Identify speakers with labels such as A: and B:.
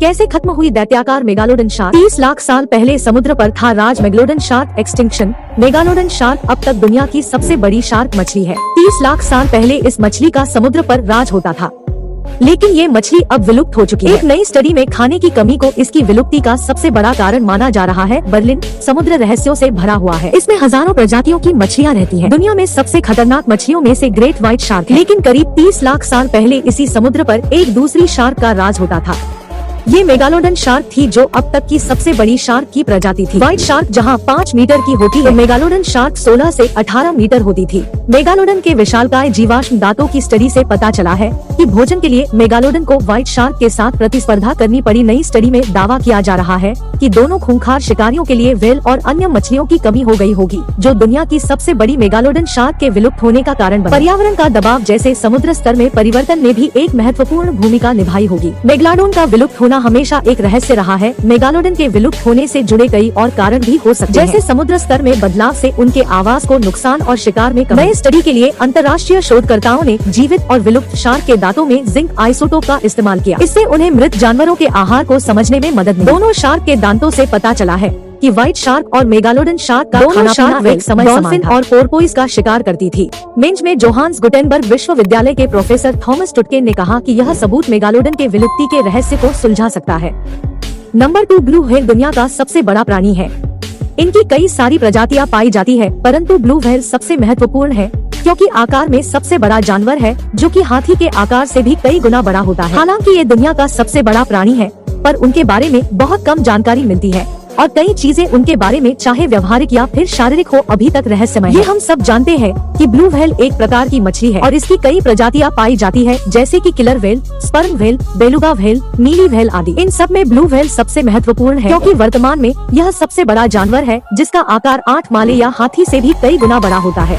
A: कैसे खत्म हुई दैत्याकार मेगालोडन शार्क? 30 लाख साल पहले समुद्र पर था राज megalodon shark extinction. Megalodon shark अब तक दुनिया की सबसे बड़ी शार्क मछली है। 30 लाख साल पहले इस मछली का समुद्र पर राज होता था, लेकिन ये मछली अब विलुप्त हो चुकी है। एक नई स्टडी में खाने की कमी को इसकी विलुप्ति का सबसे बड़ा कारण माना जा रहा है। बर्लिन समुद्र रहस्यों से भरा हुआ है। इसमें हजारों प्रजातियों की मछलियां रहती हैं। दुनिया में सबसे खतरनाक मछलियों में से ग्रेट व्हाइट शार्क है। लेकिन करीब 30 लाख साल पहले इसी समुद्र पर एक दूसरी शार्क का राज होता था। ये मेगालोडन शार्क थी, जो अब तक की सबसे बड़ी शार्क की प्रजाति थी। व्हाइट शार्क जहां 5 मीटर की होती है, मेगालोडन शार्क 16 से 18 मीटर होती थी। मेगालोडन के विशालकाय जीवाश्म दांतों की स्टडी से पता चला है कि भोजन के लिए मेगालोडन को व्हाइट शार्क के साथ प्रतिस्पर्धा करनी पड़ी। नई स्टडी में दावा किया जा रहा है कि दोनों खूंखार शिकारियों के लिए व्हेल और अन्य मछलियों की कमी हो गई होगी, जो दुनिया की सबसे बड़ी मेगालोडन शार्क के विलुप्त होने का कारण बना। पर्यावरण का दबाव जैसे समुद्र स्तर में परिवर्तन ने भी एक महत्वपूर्ण भूमिका निभाई होगी। मेगालोडन का विलुप्त होना हमेशा एक रहस्य रहा है। मेगालोडन के विलुप्त होने से जुड़े कई और कारण भी हो सकते हैं, जैसे समुद्र स्तर में बदलाव से उनके आवास को नुकसान और शिकार में कमी। नए स्टडी के लिए अंतर्राष्ट्रीय शोधकर्ताओं ने जीवित और विलुप्त शार्क के दांतों में जिंक आइसोटोप का इस्तेमाल किया। इससे उन्हें मृत जानवरों के आहार को समझने में मदद मिली। दोनों शार्क के दांतों से पता चला है कि व्हाइट शार्क और मेगालोडन शार्क का खाना एक समय डॉल्फिन और पोर्पोइज का शिकार करती थी। मिंज में जोहान्स गुटेनबर्ग विश्वविद्यालय के प्रोफेसर थॉमस टुटकेन ने कहा कि यह सबूत मेगालोडन के विलुप्ति के रहस्य को सुलझा सकता है। नंबर 2, ब्लू व्हेल दुनिया का सबसे बड़ा प्राणी है। इनकी कई सारी प्रजातियां पाई जाती है, परंतु ब्लू व्हेल सबसे महत्वपूर्ण है क्योंकि आकार में सबसे बड़ा जानवर है, जो कि हाथी के आकार से भी कई गुना बड़ा होता है। हालांकि ये दुनिया का सबसे बड़ा प्राणी है, पर उनके बारे में बहुत कम जानकारी मिलती है और कई चीजें उनके बारे में, चाहे व्यवहारिक या फिर शारीरिक हो, अभी तक रहस्यमय है। ये हम सब जानते हैं कि ब्लू व्हेल एक प्रकार की मछली है और इसकी कई प्रजातियां पाई जाती है, जैसे कि killer whale, sperm whale, beluga whale, नीली व्हेल आदि। इन सब में ब्लू व्हेल सबसे महत्वपूर्ण है क्योंकि वर्तमान में यह सबसे बड़ा जानवर है, जिसका आकार 8 माले या हाथी से भी कई गुना बड़ा होता है।